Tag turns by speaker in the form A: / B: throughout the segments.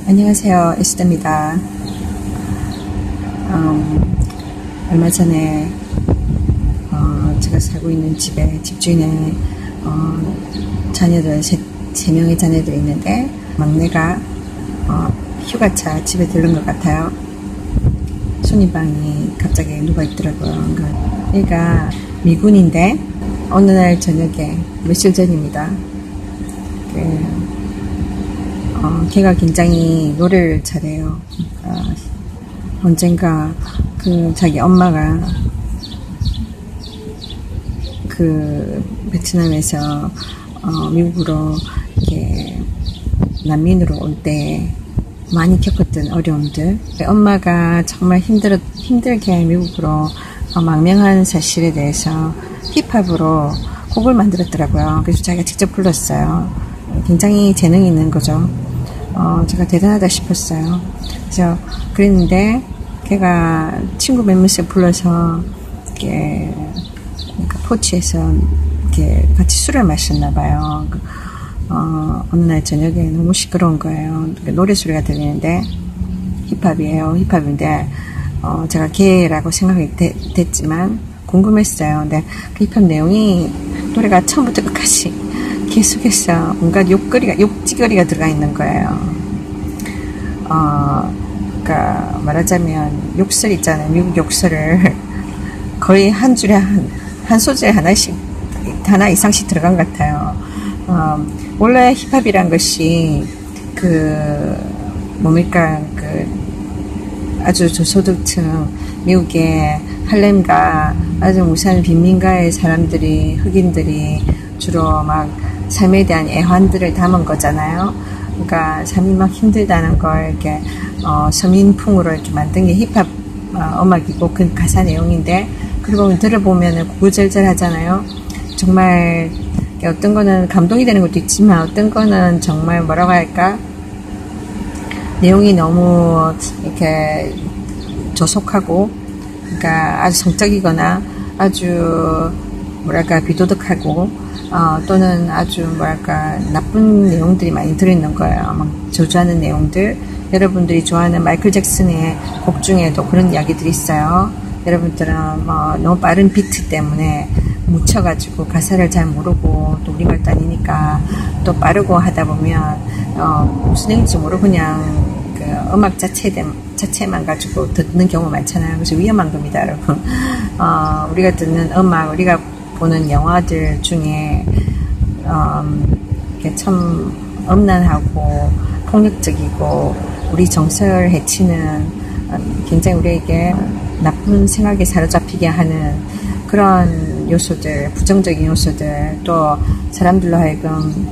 A: 안녕하세요. 에스더입니다. 얼마 전에 제가 살고 있는 집에 집주인의 자녀들 세 명의 자녀들이 있는데 막내가 휴가차 집에 들른 것 같아요. 손님방이 갑자기 누가 있더라고요. 얘가 미군인데 어느 날 저녁에 며칠 전입니다. 걔가 굉장히 노래를 잘해요. 언젠가 자기 엄마가 베트남에서 미국으로 이렇게 난민으로 올 때 많이 겪었던 어려움들, 엄마가 정말 힘들게 미국으로 망명한 사실에 대해서 힙합으로 곡을 만들었더라고요. 그래서 자기가 직접 불렀어요. 굉장히 재능이 있는 거죠. 제가 대단하다 싶었어요. 그래서 그랬는데 걔가 친구 몇몇을 불러서 이렇게 포치에서 이렇게 같이 술을 마셨나 봐요. 어느 날 저녁에 너무 시끄러운 거예요. 노래 소리가 들리는데 힙합이에요. 힙합인데 제가 걔라고 생각이 됐지만 궁금했어요. 근데 그 힙합 내용이 노래가 처음부터 끝까지 계속해서 온갖 욕지거리가 들어가 있는 거예요. 그러니까 말하자면 욕설 있잖아요. 미국 욕설을 거의 한 줄에 한 소절에 하나 이상씩 들어간 것 같아요. 원래 힙합이란 것이 아주 저소득층 미국의 할렘가 아주 무사한 빈민가의 사람들이 흑인들이 주로 막 삶에 대한 애환들을 담은 거잖아요. 그러니까 삶이 막 힘들다는 걸 이렇게 서민풍으로 이렇게 만든 게 힙합 음악이고 그 가사 내용인데, 그리고 들어보면 구구절절하잖아요. 정말 어떤 거는 감동이 되는 것도 있지만 어떤 거는 정말 뭐라고 할까, 내용이 너무 이렇게 조속하고, 그러니까 아주 성적이거나 아주 뭐랄까 비도덕하고 또는 아주 뭐랄까 나쁜 내용들이 많이 들어있는 거예요. 막 저주하는 내용들. 여러분들이 좋아하는 마이클 잭슨의 곡 중에도 그런 이야기들이 있어요. 여러분들은 너무 빠른 비트 때문에 묻혀가지고 가사를 잘 모르고 또 우리말도 아니니까 또 빠르고 하다 보면 무슨 내용인지 모르고 그냥 음악 자체만 가지고 듣는 경우 많잖아요. 그래서 위험한 겁니다, 여러분. 우리가 듣는 음악, 우리가 보는 영화들 중에 참 음란하고 폭력적이고 우리 정서를 해치는 굉장히 우리에게 나쁜 생각에 사로잡히게 하는 그런 요소들, 부정적인 요소들, 또 사람들로 하여금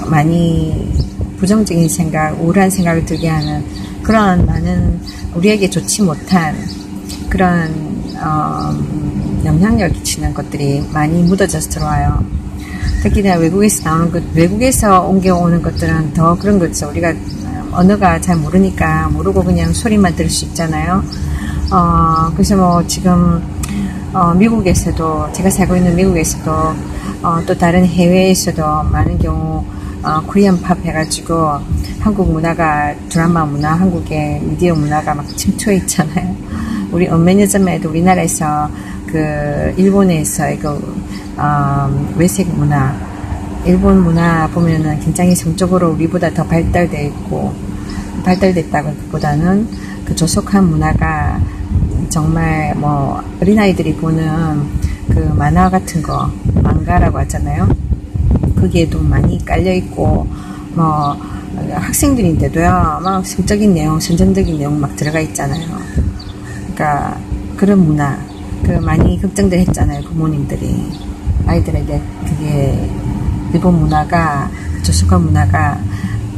A: 많이 부정적인 생각, 우울한 생각을 들게 하는 그런 많은 우리에게 좋지 못한 그런 영향력을 끼치는 것들이 많이 묻어져서 들어와요. 특히나 외국에서 옮겨오는 것들은 더 그런 거죠. 우리가 언어가 잘 모르고 그냥 소리만 들을 수 있잖아요. 그래서 지금 미국에서도, 제가 살고 있는 미국에서도 또 다른 해외에서도 많은 경우 코리안 팝 해가지고 한국 문화가, 드라마 문화, 한국의 미디어 문화가 막 침투해 있잖아요. 우리 몇 년 전에도 우리나라에서 일본에서 외색 문화, 일본 문화 보면은 굉장히 성적으로 우리보다 더 발달됐다기보다는 그 조속한 문화가 정말 어린아이들이 보는 만화 같은 거, 망가라고 하잖아요. 거기에도 많이 깔려있고, 학생들인데도요, 막 성적인 내용, 선정적인 내용 막 들어가 있잖아요. 그러니까, 그런 문화, 많이 걱정들 했잖아요, 부모님들이. 아이들에게 그게, 일본 문화가, 조속한 문화가,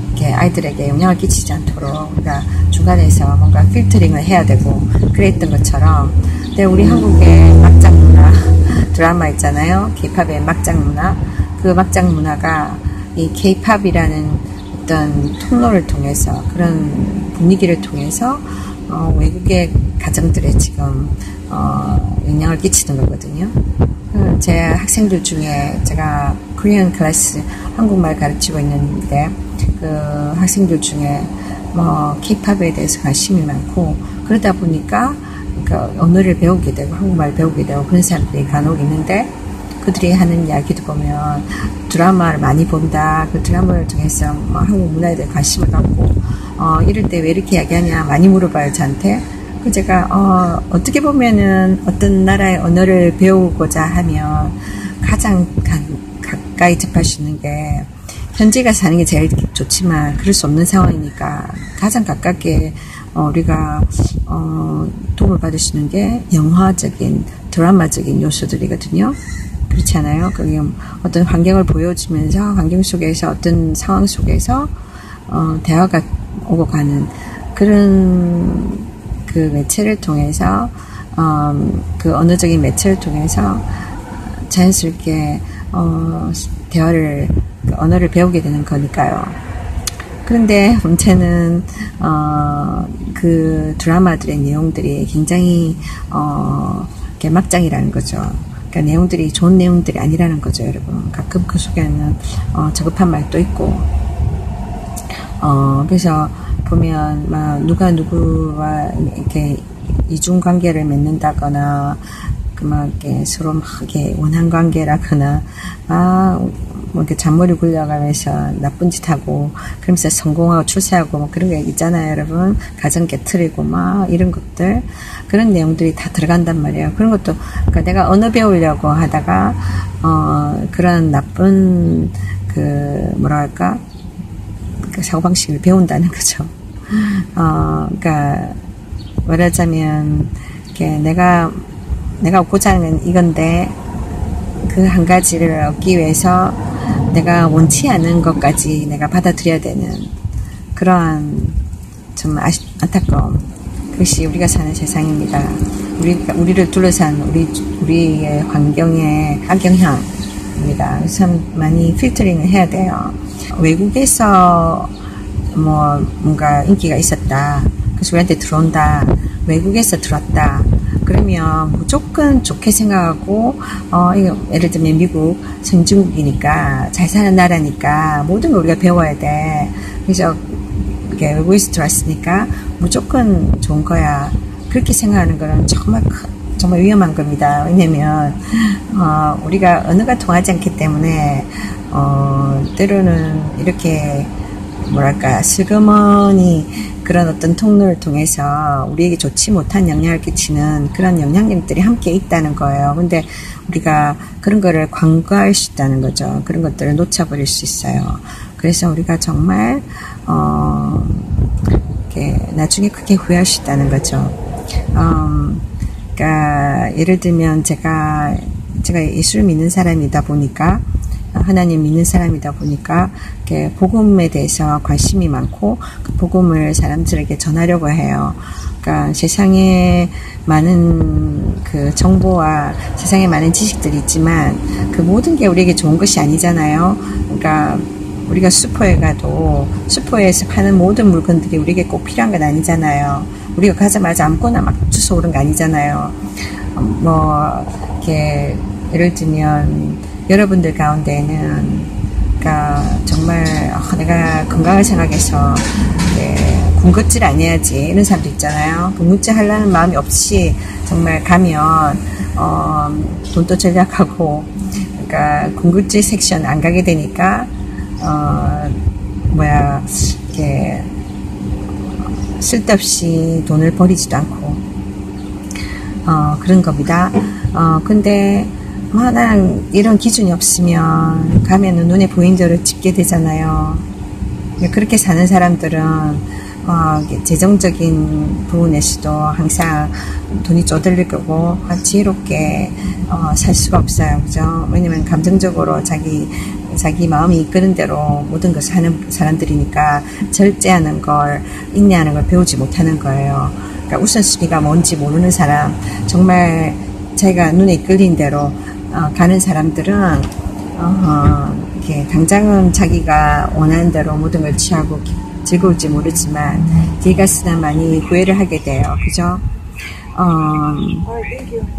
A: 이렇게 아이들에게 영향을 끼치지 않도록, 그러니까 중간에서 뭔가 필터링을 해야 되고, 그랬던 것처럼, 근데 우리 한국의 막장 문화, 드라마 있잖아요. K-팝의 막장 문화. 그 막장 문화가 이 K-팝이라는 어떤 통로를 통해서, 그런 분위기를 통해서 외국의 가정들에 지금 영향을 끼치는 거거든요. 제 학생들 중에 제가 코리안 클래스 한국말 가르치고 있는데 그 학생들 중에 케이팝에 대해서 관심이 많고, 그러다 보니까 언어를 배우게 되고 한국말 배우게 되고 그런 사람들이 간혹 있는데, 그들이 하는 이야기도 보면 드라마를 많이 본다. 그 드라마를 통해서 한국 문화에 대해 관심을 갖고 이럴 때 왜 이렇게 이야기하냐 많이 물어봐요, 저한테. 그 제가 어떻게 보면은 어떤 나라의 언어를 배우고자 하면 가장 가까이 접할 수 있는 게 현지가 사는 게 제일 좋지만 그럴 수 없는 상황이니까 가장 가깝게 우리가 도움을 받을 수 있는 게 영화적인 드라마적인 요소들이거든요. 그렇지 않아요? 그게 어떤 환경을 보여주면서 환경 속에서 어떤 상황 속에서 대화가 오고 가는 그런 그 매체를 통해서 그 언어적인 매체를 통해서 자연스럽게 대화를 언어를 배우게 되는 거니까요. 그런데 문제는 그 드라마들의 내용들이 굉장히 개막장이라는 거죠. 그러니까 내용들이 좋은 내용들이 아니라는 거죠, 여러분. 가끔 그 속에는 저급한 말도 있고, 그래서 보면 막 누가 누구와 이렇게 이중 관계를 맺는다거나, 막 이렇게 서로 막 이렇게 원한 관계라거나, 뭐 이렇게 잔머리 굴려가면서 나쁜 짓 하고, 그러면서 성공하고 출세하고 뭐 그런 게 있잖아요, 여러분. 가정 깨트리고 막 이런 것들. 그런 내용들이 다 들어간단 말이에요. 그런 것도, 그러니까 내가 언어 배우려고 하다가, 그런 나쁜, 뭐랄까, 그 사고방식을 배운다는 거죠. 그러니까, 말하자면, 이렇게 내가 얻고자 하는 이건데, 그 한 가지를 얻기 위해서 내가 원치 않은 것까지 내가 받아들여야 되는 그러한 좀 안타까움. 그것이 우리가 사는 세상입니다. 우리를 둘러싼 우리의 환경의 악영향입니다. 그래서 참 많이 필터링을 해야 돼요. 외국에서 뭔가 인기가 있었다. 그래서 우리한테 들어온다. 외국에서 들어왔다. 그러면 무조건 좋게 생각하고, 예를 들면 미국, 선진국이니까, 잘 사는 나라니까, 모든 걸 우리가 배워야 돼. 그래서, 이렇게 외국에서 들어왔으니까, 무조건 좋은 거야. 그렇게 생각하는 거는 정말 위험한 겁니다. 왜냐면, 우리가 언어가 통하지 않기 때문에, 때로는 이렇게, 뭐랄까, 슬그머니 그런 어떤 통로를 통해서 우리에게 좋지 못한 영향을 끼치는 그런 영향력들이 함께 있다는 거예요. 근데 우리가 그런 거를 간과할 수 있다는 거죠. 그런 것들을 놓쳐버릴 수 있어요. 그래서 우리가 정말, 이렇게 나중에 크게 후회할 수 있다는 거죠. 그러니까, 예를 들면 제가 예수를 믿는 사람이다 보니까, 하나님 믿는 사람이다 보니까 이렇게 복음에 대해서 관심이 많고 그 복음을 사람들에게 전하려고 해요. 그러니까 세상에 많은 그 정보와 세상에 많은 지식들이 있지만 그 모든 게 우리에게 좋은 것이 아니잖아요. 그러니까 우리가 슈퍼에 가도 슈퍼에서 파는 모든 물건들이 우리에게 꼭 필요한 건 아니잖아요. 우리가 가자마자 아무거나 막 주워 오는 거 아니잖아요. 이렇게 예를 들면 여러분들 가운데는, 그러니까 정말 내가 건강을 생각해서 군것질 안 해야지 이런 사람도 있잖아요. 군것질 하려는 마음이 없이 정말 가면 돈도 절약하고, 그러니까 군것질 섹션 안 가게 되니까 이렇게 쓸데없이 돈을 버리지도 않고 그런 겁니다. 근데 나는 이런 기준이 없으면 가면은 눈에 보이는 대로 집게 되잖아요. 그렇게 사는 사람들은 재정적인 부분에서도 항상 돈이 쪼들릴 거고 지혜롭게 살 수가 없어요. 그죠? 왜냐면 감정적으로 자기 마음이 이끄는 대로 모든 것을 하는 사람들이니까 절제하는 걸, 인내하는 걸 배우지 못하는 거예요. 그러니까 우선순위가 뭔지 모르는 사람, 정말 자기가 눈에 이끌린 대로 가는 사람들은 이렇게 당장은 자기가 원하는 대로 모든 걸 취하고 즐거울지 모르지만 뒤에 가서는 많이 후회를 하게 돼요. 그죠?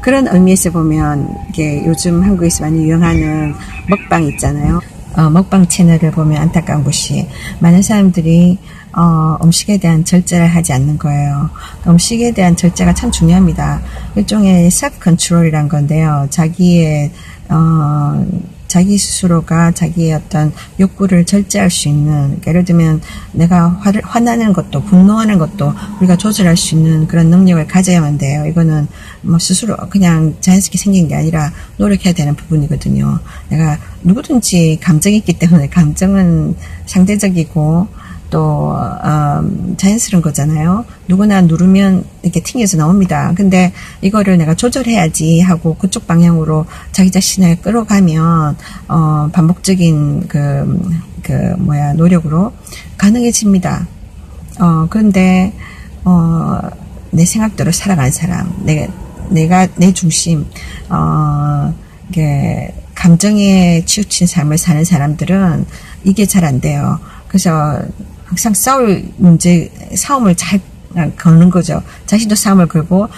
A: 그런 의미에서 보면 이게 요즘 한국에서 많이 유행하는 먹방 있잖아요. 먹방 채널을 보면 안타까운 것이 많은 사람들이 음식에 대한 절제를 하지 않는 거예요. 음식에 대한 절제가 참 중요합니다. 일종의 셀프 컨트롤이란 건데요. 자기 스스로가 자기의 어떤 욕구를 절제할 수 있는, 예를 들면 내가 화나는 것도 분노하는 것도 우리가 조절할 수 있는 그런 능력을 가져야만 돼요. 이거는 뭐 스스로 그냥 자연스럽게 생긴 게 아니라 노력해야 되는 부분이거든요. 내가 누구든지 감정이 있기 때문에 감정은 상대적이고 또 자연스러운 거잖아요. 누구나 누르면 이렇게 튕겨서 나옵니다. 근데 이거를 내가 조절해야지 하고 그쪽 방향으로 자기 자신을 끌어가면 반복적인 노력으로 가능해집니다. 그런데 내 생각대로 살아가는 사람, 내가 내 중심, 감정에 치우친 삶을 사는 사람들은 이게 잘 안 돼요. 그래서 항상 싸움을 잘 거는 거죠. 자신도 싸움을 걸고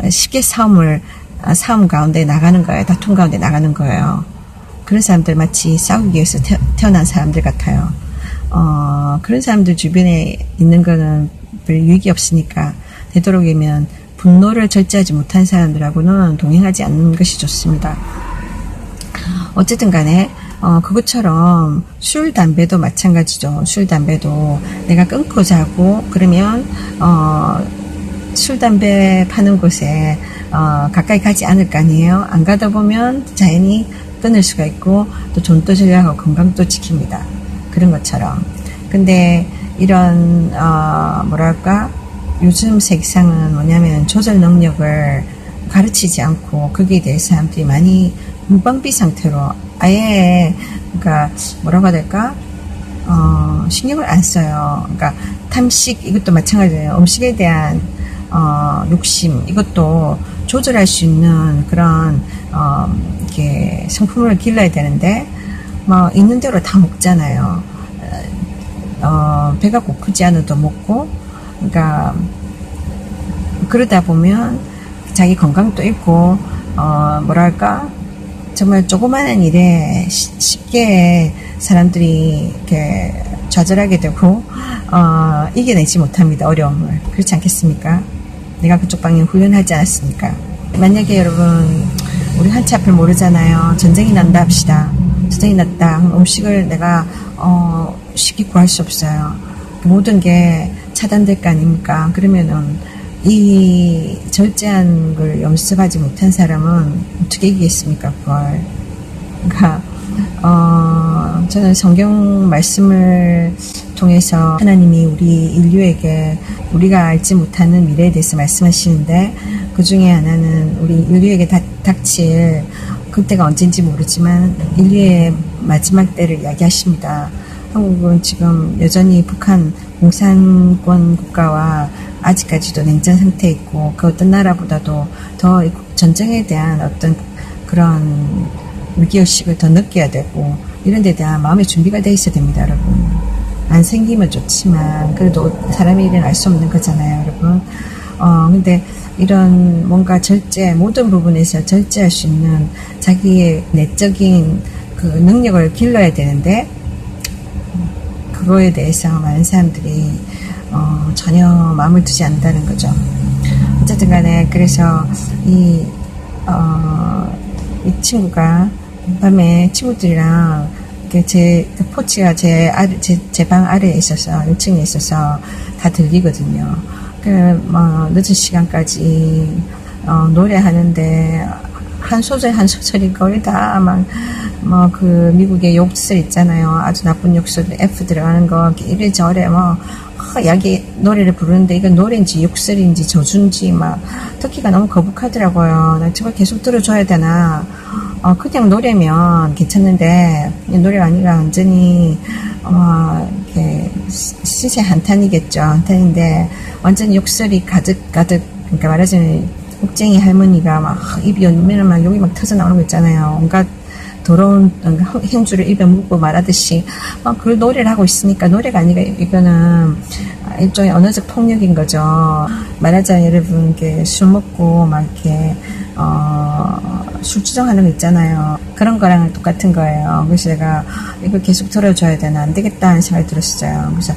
A: 쉽게 싸움 가운데 나가는 거예요. 다툼 가운데 나가는 거예요. 그런 사람들 마치 싸우기 위해서 태어난 사람들 같아요. 그런 사람들 주변에 있는 거는 별 유익이 없으니까 되도록이면 분노를 절제하지 못한 사람들하고는 동행하지 않는 것이 좋습니다. 어쨌든 간에 그것처럼 술, 담배도 마찬가지죠. 술, 담배도 내가 끊고자 하고 그러면 술, 담배 파는 곳에 가까이 가지 않을 거 아니에요. 안 가다 보면 자연히 끊을 수가 있고 또 돈도 절약하고 건강도 지킵니다. 그런 것처럼. 근데 이런 요즘 세상은 뭐냐면 조절 능력을 가르치지 않고 거기에 대해서 사람들이 많이 무방비 상태로 아예 뭐라고 해야 될까? 신경을 안 써요. 그러니까 탐식 이것도 마찬가지예요. 음식에 대한 욕심 이것도 조절할 수 있는 그런 이렇게 성품을 길러야 되는데 뭐 있는 대로 다 먹잖아요. 배가 고프지 않아도 먹고 그러니까 그러다 보면 자기 건강도 있고 정말 조그마한 일에 쉽게 사람들이 이렇게 좌절하게 되고 이겨내지 못합니다. 어려움을. 그렇지 않겠습니까? 내가 그쪽 방향 훈련하지 않았습니까? 만약에 여러분 우리 한치 앞을 모르잖아요. 전쟁이 난다 합시다. 전쟁이 났다. 음식을 내가 쉽게 구할 수 없어요. 모든 게 차단될 거 아닙니까? 그러면은 이 절제한 걸 연습하지 못한 사람은 어떻게 이기겠습니까? 그걸. 그러니까 저는 성경 말씀을 통해서 하나님이 우리 인류에게 우리가 알지 못하는 미래에 대해서 말씀하시는데 그 중에 하나는 우리 인류에게 닥칠 그때가 언젠지 모르지만 인류의 마지막 때를 이야기하십니다. 한국은 지금 여전히 북한 공산권 국가와 아직까지도 냉전 상태에 있고 그 어떤 나라보다도 더 전쟁에 대한 어떤 그런 위기의식을 더 느껴야 되고 이런 데 대한 마음의 준비가 돼 있어야 됩니다. 여러분. 안 생기면 좋지만 그래도 사람의 일은 알 수 없는 거잖아요. 여러분. 근데 이런 뭔가 모든 부분에서 절제할 수 있는 자기의 내적인 그 능력을 길러야 되는데 그거에 대해서 많은 사람들이 전혀 마음을 두지 않는다는 거죠. 어쨌든 간에 그래서 이 친구가 밤에 친구들이랑 포치가 제 방 아래에 있어서 1층에 있어서 다 들리거든요. 늦은 시간까지 노래하는데 한 소절이 거의 다 미국의 욕설 있잖아요. 아주 나쁜 욕설, F 들어가는 거, 이래저래 야기 노래를 부르는데 이건 노래인지 욕설인지 저주인지 듣기가 너무 거북하더라고요. 나 저걸 계속 들어줘야 되나? 그냥 노래면 괜찮는데 노래가 아니라 완전히 이렇게 시세 한탄이겠죠. 한탄인데 완전히 욕설이 가득 그러니까 말하자면 옥쟁이 할머니가 입이 열면 욕이 터져 나오는 거 있잖아요. 온갖 더러운 행주를 입에 묻고 말하듯이 그걸 노래를 하고 있으니까 노래가 아니라 이거는 일종의 언어적 폭력인 거죠. 말하자면 여러분 이렇게 술 먹고 이렇게 술주정하는 거 있잖아요. 그런 거랑 똑같은 거예요. 그래서 제가 이걸 계속 들어줘야 되나 안 되겠다 하는 생각이 들었어요. 그래서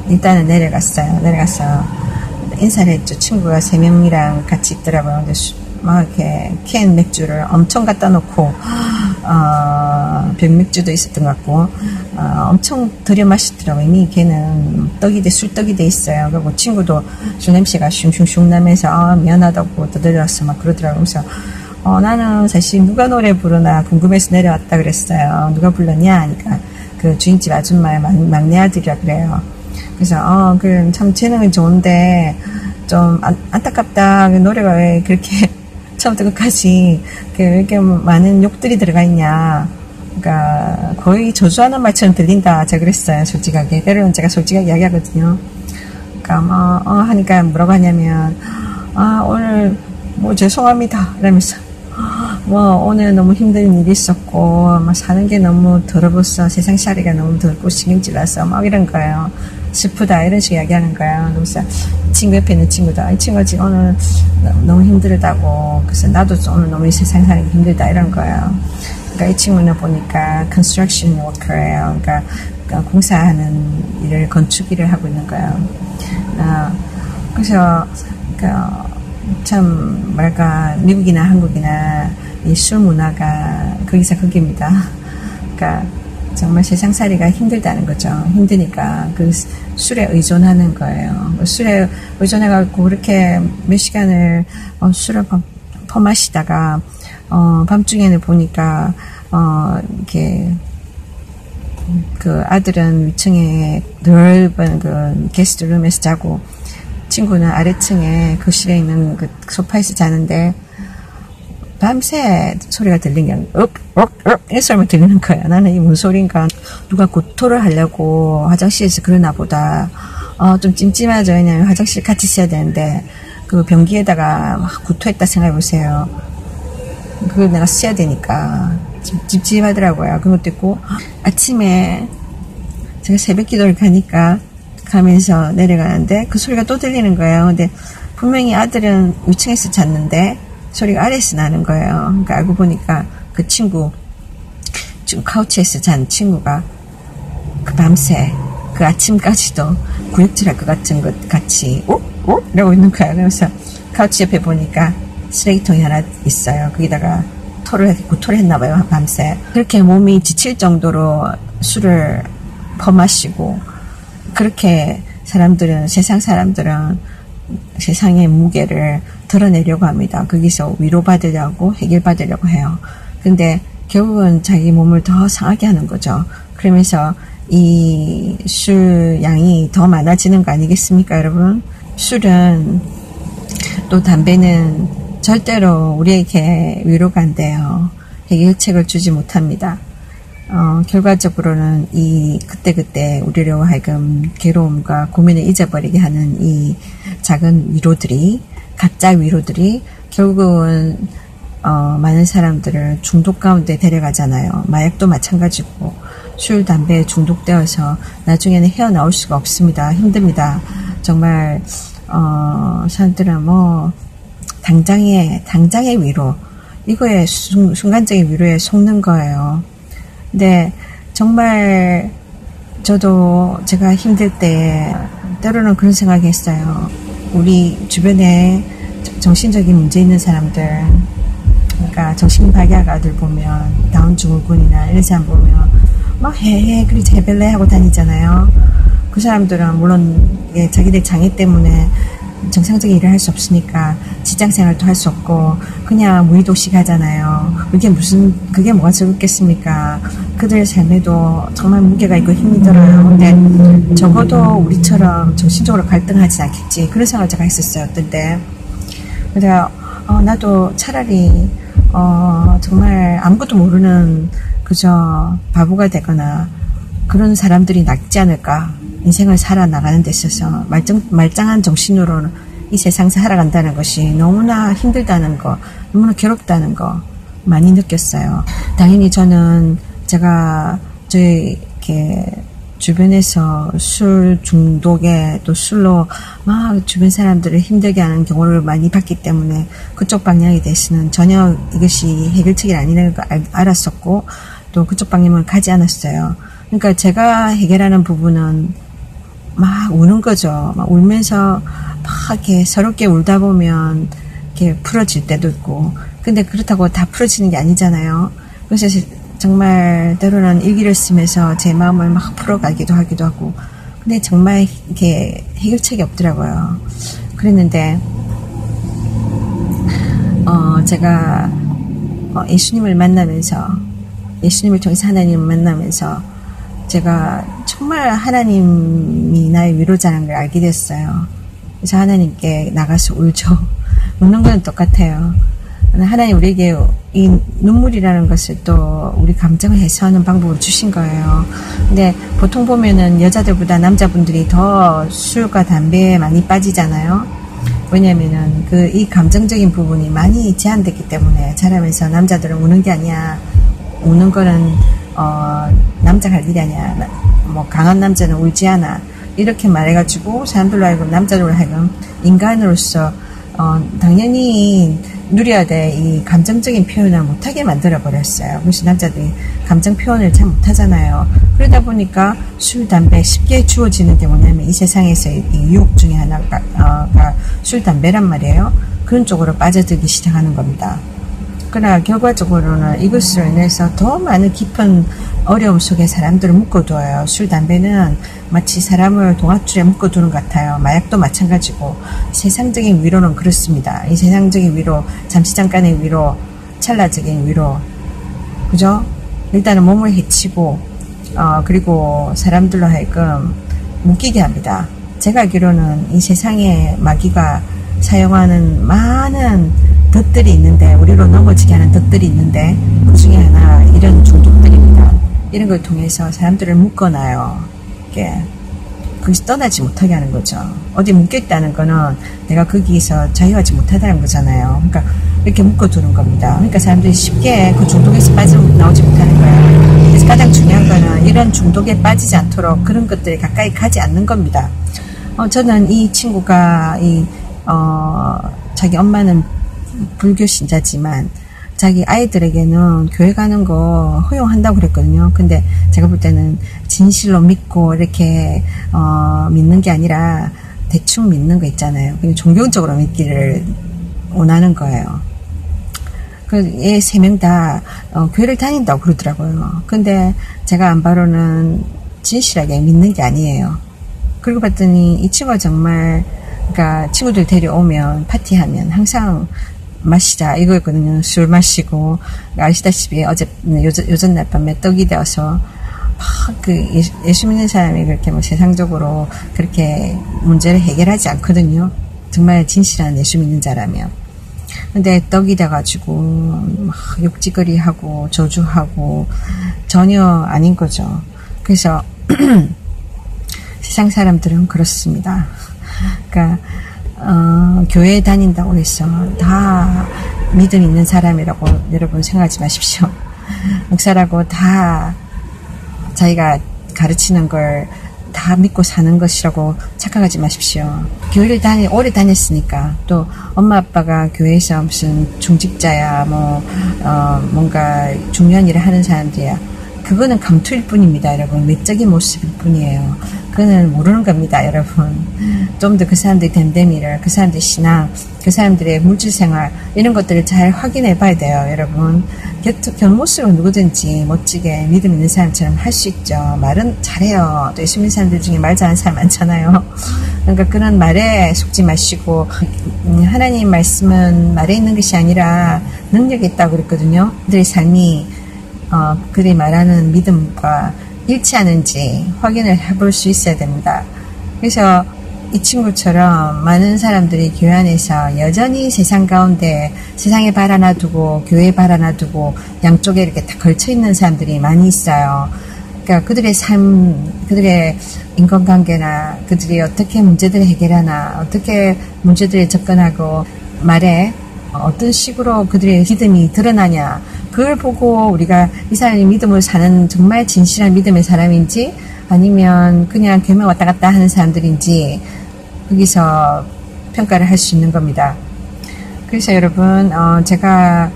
A: 일단은 내려갔어요. 인사를 했죠. 친구가 3명이랑 같이 있더라고요. 근데 막 이렇게 캔 맥주를 엄청 갖다 놓고 병맥주도 있었던 것 같고 엄청 들여 마시더라고요. 이미 걔는 술떡이 돼 있어요. 그리고 친구도 술 냄새가 슝슝슝 나면서 미안하다고 떠들어서 막 그러더라고요. 그래서 나는 사실 누가 노래 부르나 궁금해서 내려왔다 그랬어요. 누가 불렀냐 하니까 그 주인집 아줌마의 막내 아들이라 그래요. 그래서 그 참 재능은 좋은데 좀 안타깝다. 그 노래가 왜 그렇게 처음부터 끝까지 왜 이렇게 많은 욕들이 들어가 있냐. 그러니까 거의 저주하는 말처럼 들린다. 제가 그랬어요. 솔직하게. 때로는 제가 솔직하게 이야기하거든요. 그러니까 하니까 뭐라고 하냐면 오늘 죄송합니다. 이러면서 오늘 너무 힘든 일이 있었고 사는 게 너무 더러웠어. 세상 살이가 너무 더럽고 신경질 나서 막 이런 거예요. 슬프다 이런 식으로 이야기하는 거예요. 그래서 친구 옆에 있는 친구도 이 친구가 지금 오늘 너무 힘들다고. 그래서 나도 오늘 너무 이 세상 사는 게 힘들다 이런 거예요. 그러니까 이 친구는 보니까 construction worker예요. 그러니까 공사하는 일을 건축 일을 하고 있는 거예요. 그래서 참 뭐랄까 미국이나 한국이나 이 술 문화가 거기서 거기입니다. 그러니까 정말 세상살이가 힘들다는 거죠. 힘드니까 그 술에 의존하는 거예요. 술에 의존해가지고 그렇게 몇 시간을 술을 퍼마시다가 밤중에는 보니까 이렇게 그 아들은 위층에 넓은 그 게스트룸에서 자고 친구는 아래층에 거실에 있는 그 소파에서 자는데 밤새 소리가 들리는 게 이 소리만 들리는 거야. 나는 이 무슨 소리인가. 누가 구토를 하려고 화장실에서 그러나 보다. 좀 찜찜하죠. 왜냐면 화장실 같이 써야 되는데 그 변기에다가 막 구토했다 생각해보세요. 그걸 내가 써야 되니까 찝찝하더라고요. 그것도 있고 아침에 제가 새벽 기도를 가면서 내려가는데 그 소리가 또 들리는 거예요. 근데 분명히 아들은 위층에서 잤는데 소리가 아래에서 나는 거예요. 그러니까 알고 보니까 그 친구, 지금 카우치에서 잔 친구가 그 밤새 그 아침까지도 구역질할 것 같은 것 같이 이러고 있는 거예요. 그래서 카우치 옆에 보니까 쓰레기통이 하나 있어요. 거기다가 구토를 했나 봐요. 밤새. 그렇게 몸이 지칠 정도로 술을 퍼마시고 그렇게 세상 사람들은 세상의 무게를 덜어내려고 합니다. 거기서 위로받으려고 해결받으려고 해요. 근데 결국은 자기 몸을 더 상하게 하는 거죠. 그러면서 이 술 양이 더 많아지는 거 아니겠습니까, 여러분? 술은 또 담배는 절대로 우리에게 위로가 안 돼요. 해결책을 주지 못합니다. 결과적으로는 그때 우리로 하여금 괴로움과 고민을 잊어버리게 하는 이 작은 위로들이, 가짜 위로들이 결국은, 많은 사람들을 중독 가운데 데려가잖아요. 마약도 마찬가지고, 술, 담배에 중독되어서 나중에는 헤어나올 수가 없습니다. 힘듭니다. 정말, 사람들은 당장의 위로, 이거에 순간적인 위로에 속는 거예요. 근데 정말 저도 제가 힘들 때 때로는 그런 생각이 했어요. 우리 주변에 정신적인 문제 있는 사람들, 그러니까 정신박약아들 보면 다운증후군이나 이런 사람 보면 막 그리고 해벨레 하고 다니잖아요. 그 사람들은 물론 자기들 장애 때문에 정상적인 일을 할 수 없으니까 직장생활도 할 수 없고 그냥 무의도식 하잖아요. 그게 뭐가 즐겁겠습니까? 그들의 삶에도 정말 무게가 있고 힘이 들어요. 근데 적어도 우리처럼 정신적으로 갈등하지 않겠지. 그런 생각을 제가 했었어요. 어떤 때. 그래서 나도 차라리 정말 아무것도 모르는 그저 바보가 되거나 그런 사람들이 낫지 않을까. 인생을 살아나가는 데 있어서 말짱한 정신으로 이 세상에서 살아간다는 것이 너무나 힘들다는 거, 너무나 괴롭다는 거 많이 느꼈어요. 당연히 저는 제가 저희 주변에서 술 중독에 또 술로 막 주변 사람들을 힘들게 하는 경우를 많이 봤기 때문에 그쪽 방향에 대해서는 전혀 이것이 해결책이 아니라는 걸 알았었고 또 그쪽 방향을 가지 않았어요. 그러니까 제가 해결하는 부분은 막 우는 거죠. 막 울면서 막 이렇게 서럽게 울다 보면 이렇게 풀어질 때도 있고, 근데 그렇다고 다 풀어지는 게 아니잖아요. 그래서 정말 때로는 일기를 쓰면서 제 마음을 막 풀어가기도 하기도 하고, 근데 정말 이렇게 해결책이 없더라고요. 그랬는데 제가 예수님을 만나면서, 예수님을 통해서 하나님을 만나면서 제가 정말 하나님이 나의 위로자라는 걸 알게 됐어요. 그래서 하나님께 나가서 울죠. 우는 건 똑같아요. 하나님 우리에게 이 눈물이라는 것을 또 우리 감정을 해소하는 방법을 주신 거예요. 근데 보통 보면은 여자들보다 남자분들이 더 술과 담배에 많이 빠지잖아요. 왜냐면은 이 감정적인 부분이 많이 제한됐기 때문에 자라면서 남자들은 우는 게 아니야. 우는 거는 남자가 할 일이 아니야. 뭐 강한 남자는 울지 않아. 이렇게 말해가지고 사람들로 하여금, 남자들로 하여금 인간으로서 당연히 누려야 될 이 감정적인 표현을 못하게 만들어버렸어요. 그래서 남자들이 감정 표현을 잘 못하잖아요. 그러다 보니까 술, 담배 쉽게 주어지는 게 뭐냐면 이 세상에서 이 유혹 중에 하나가 술, 담배란 말이에요. 그런 쪽으로 빠져들기 시작하는 겁니다. 그러나 결과적으로는 이것으로 인해서 더 많은 깊은 어려움 속에 사람들을 묶어두어요. 술, 담배는 마치 사람을 동아줄에 묶어두는 것 같아요. 마약도 마찬가지고 세상적인 위로는 그렇습니다. 이 세상적인 위로, 잠시 잠깐의 위로, 찰나적인 위로, 그죠? 일단은 몸을 해치고 그리고 사람들로 하여금 묶이게 합니다. 제가 알기로는 이 세상에 마귀가 사용하는 많은 덫들이 있는데, 우리로 넘어지게 하는 덫들이 있는데 그 중에 하나 이런 중독들입니다. 이런 걸 통해서 사람들을 묶어놔요. 이게 거기서 떠나지 못하게 하는 거죠. 어디 묶여있다는 거는 내가 거기서 자유하지 못하다는 거잖아요. 그러니까 이렇게 묶어두는 겁니다. 그러니까 사람들이 쉽게 그 중독에서 빠져나오지 못하는 거예요. 그래서 가장 중요한 거는 이런 중독에 빠지지 않도록 그런 것들에 가까이 가지 않는 겁니다. 저는 이 친구가 자기 엄마는 불교 신자지만 자기 아이들에게는 교회 가는 거 허용한다고 그랬거든요. 근데 제가 볼 때는 진실로 믿고 이렇게 믿는 게 아니라 대충 믿는 거 있잖아요. 그냥 종교적으로 믿기를 원하는 거예요. 얘 3명 다 교회를 다닌다고 그러더라고요. 근데 제가 안 바로는 진실하게 믿는 게 아니에요. 그리고 봤더니 이 친구가 정말, 그러니까 친구들 데려오면 파티하면 항상 마시자 이거였거든요. 술 마시고, 아시다시피 요전 날 밤에 떡이 되어서 막 예수 믿는 사람이 그렇게 뭐 세상적으로 그렇게 문제를 해결하지 않거든요. 정말 진실한 예수 믿는 자라면. 근데 떡이 돼가지고 막 욕지거리하고 저주하고 전혀 아닌 거죠. 그래서 세상 사람들은 그렇습니다. 그러니까 교회에 다닌다고 해서 다 믿음 있는 사람이라고 여러분 생각하지 마십시오. 목사라고 다 자기가 가르치는 걸 다 믿고 사는 것이라고 착각하지 마십시오. 교회를 오래 다녔으니까, 또 엄마 아빠가 교회에서 무슨 중직자야, 뭔가 중요한 일을 하는 사람들이야, 그거는 감투일 뿐입니다, 여러분. 외적인 모습일 뿐이에요. 그거는 모르는 겁니다, 여러분. 좀 더 그 사람들의 됨됨이를, 그 사람들의 신앙, 그 사람들의 물질생활, 이런 것들을 잘 확인해 봐야 돼요, 여러분. 겉모습은 누구든지 멋지게 믿음 있는 사람처럼 할 수 있죠. 말은 잘해요. 또 예수 믿는 사람들 중에 말 잘하는 사람 많잖아요. 그러니까 그런 말에 속지 마시고, 하나님 말씀은 말에 있는 것이 아니라 능력이 있다고 그랬거든요. 그들의 삶이 그들이 말하는 믿음과 일치하는지 확인을 해볼 수 있어야 됩니다. 그래서 이 친구처럼 많은 사람들이 교회 안에서 여전히 세상 가운데 세상에 발 하나 두고 교회에 발 하나 두고 양쪽에 이렇게 다 걸쳐있는 사람들이 많이 있어요. 그러니까 그들의 삶, 그들의 인간관계나 그들이 어떻게 문제들을 해결하나, 어떻게 문제들에 접근하고 말에 어떤 식으로 그들의 믿음이 드러나냐, 그걸 보고 우리가 이 사람이 믿음을 사는 정말 진실한 믿음의 사람인지 아니면 그냥 교회 왔다 갔다 하는 사람들인지 거기서 평가를 할 수 있는 겁니다. 그래서 여러분, 제가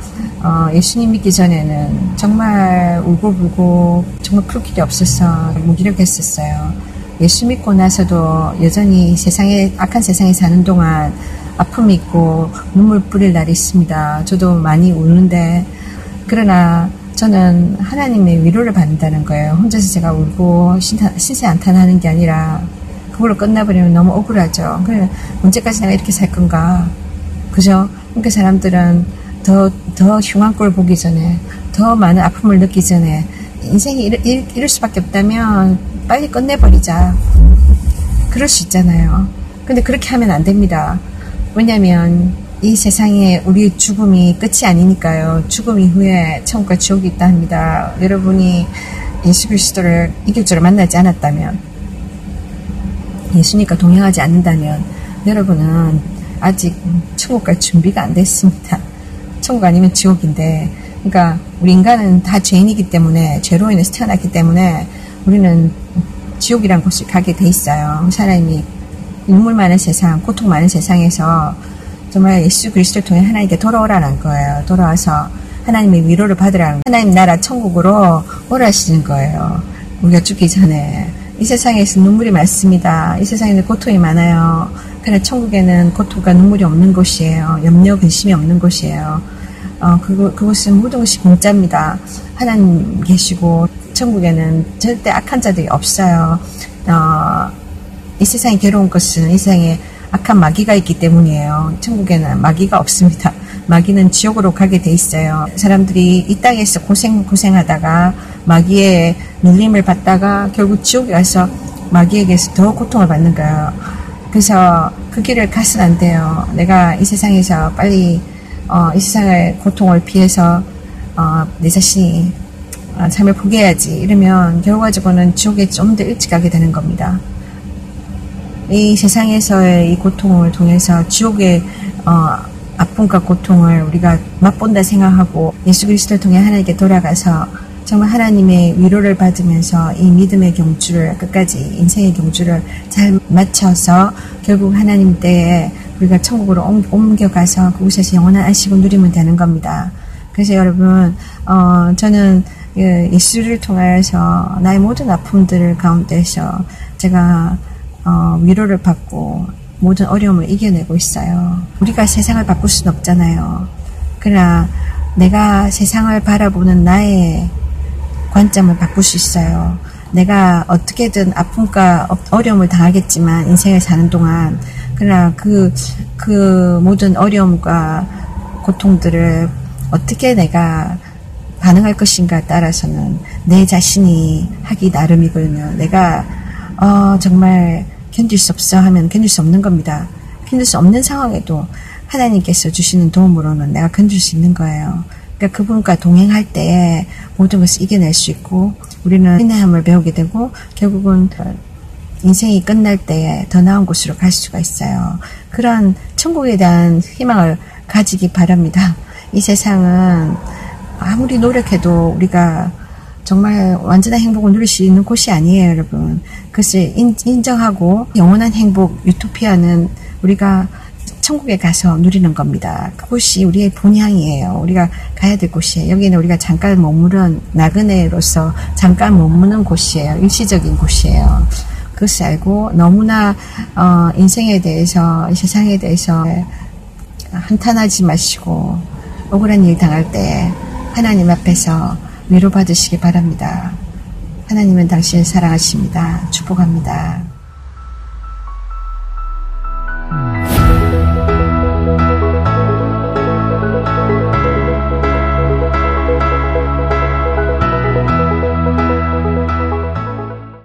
A: 예수님 믿기 전에는 정말 울고불고 정말 풀 길이 없어서 무기력했었어요. 예수 믿고 나서도 여전히 악한 세상에 사는 동안 아픔이 있고 눈물 뿌릴 날이 있습니다. 저도 많이 우는데, 그러나 저는 하나님의 위로를 받는다는 거예요. 혼자서 제가 울고 신세한탄하는 게 아니라 그걸로 끝나버리면 너무 억울하죠. 그래, 언제까지 내가 이렇게 살 건가? 그죠? 그러니까 사람들은 더 흉한 꼴 보기 전에, 더 많은 아픔을 느끼기 전에, 인생이 이럴 수밖에 없다면 빨리 끝내버리자. 그럴 수 있잖아요. 근데 그렇게 하면 안 됩니다. 왜냐면 이 세상에 우리 죽음이 끝이 아니니까요. 죽음 이후에 천국과 지옥이 있다 합니다. 여러분이 예수 그리스도를 이길적으로 만나지 않았다면, 예수님과 동행하지 않는다면 여러분은 아직 천국 갈 준비가 안 됐습니다. 천국 아니면 지옥인데, 그러니까 우리 인간은 다 죄인이기 때문에, 죄로 인해서 태어났기 때문에 우리는 지옥이란 곳을 가게 돼 있어요. 하나님이 눈물 많은 세상, 고통 많은 세상에서 정말 예수 그리스도를 통해 하나님께 돌아오라는 거예요. 돌아와서 하나님의 위로를 받으라는, 하나님 나라 천국으로 오라시는 거예요. 우리가 죽기 전에. 이 세상에서 눈물이 많습니다. 이 세상에는 고통이 많아요. 그러나 천국에는 고통과 눈물이 없는 곳이에요. 염려, 근심이 없는 곳이에요. 그곳은 모든 것이 공짜입니다. 하나님 계시고, 천국에는 절대 악한 자들이 없어요. 이 세상이 괴로운 것은 이 세상에 악한 마귀가 있기 때문이에요. 천국에는 마귀가 없습니다. 마귀는 지옥으로 가게 돼 있어요. 사람들이 이 땅에서 고생하다가 마귀의 눌림을 받다가 결국 지옥에 가서 마귀에게서 더 고통을 받는 거예요. 그래서 그 길을 가서는 안 돼요. 내가 이 세상에서 빨리 이 세상의 고통을 피해서 내 자신이 삶을 포기해야지. 이러면 결과적으로는 지옥에 좀 더 일찍 가게 되는 겁니다. 이 세상에서의 이 고통을 통해서 지옥의 아픔과 고통을 우리가 맛본다 생각하고 예수 그리스도를 통해 하나님께 돌아가서 정말 하나님의 위로를 받으면서 이 믿음의 경주를 끝까지, 인생의 경주를 잘 마쳐서 결국 하나님 때에 우리가 천국으로 옮겨가서 그곳에서 영원한 안식을 누리면 되는 겁니다. 그래서 여러분, 저는 예수를 통하여서 나의 모든 아픔들 가운데서 제가 위로를 받고 모든 어려움을 이겨내고 있어요. 우리가 세상을 바꿀 수는 없잖아요. 그러나 내가 세상을 바라보는 나의 관점을 바꿀 수 있어요. 내가 어떻게든 아픔과 어려움을 당하겠지만 인생을 사는 동안, 그러나 그 모든 어려움과 고통들을 어떻게 내가 반응할 것인가에 따라서는 내 자신이 하기 나름이거든요. 내가 정말 견딜 수 없어 하면 견딜 수 없는 겁니다. 견딜 수 없는 상황에도 하나님께서 주시는 도움으로는 내가 견딜 수 있는 거예요. 그러니까 그분과 동행할 때 모든 것을 이겨낼 수 있고, 우리는 인내함을 배우게 되고 결국은 인생이 끝날 때에 더 나은 곳으로 갈 수가 있어요. 그런 천국에 대한 희망을 가지기 바랍니다. 이 세상은 아무리 노력해도 우리가 정말 완전한 행복을 누릴 수 있는 곳이 아니에요, 여러분. 그것을 인정하고 영원한 행복, 유토피아는 우리가 천국에 가서 누리는 겁니다. 그곳이 우리의 본향이에요. 우리가 가야 될 곳이에요. 여기는 우리가 잠깐 머무른 나그네로서 잠깐 머무는 곳이에요. 일시적인 곳이에요. 그것을 알고 너무나 인생에 대해서, 이 세상에 대해서 한탄하지 마시고 억울한 일 당할 때 하나님 앞에서 위로받으시기 바랍니다. 하나님은 당신을 사랑하십니다. 축복합니다.